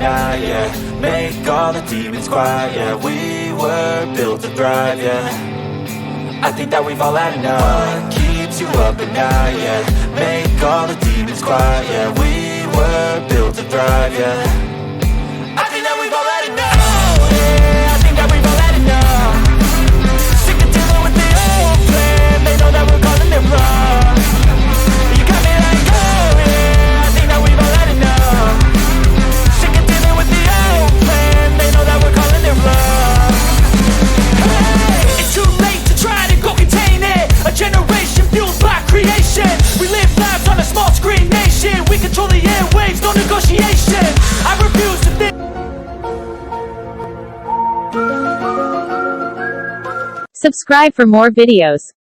night, yeah. Make all the demons quiet, yeah. We were built to thrive, yeah. I think that we've all had enough. What keeps you up at night, yeah. Make all the demons quiet, yeah. We were built to thrive, yeah. I think that we've all had enough. Oh, yeah, I think that we've all had enough. Sick of dealing with the old plan. They know that we're calling it wrong. You got me like, oh yeah, I think that we've all had enough. Sick of dealing with the old plan. They know that we're calling it wrong. Hey, it's too late to try to go contain it. A generation fueled by creation. We live lives on a small screen nation. We control the airwaves, no negotiation. I refuse to think. Subscribe for more videos.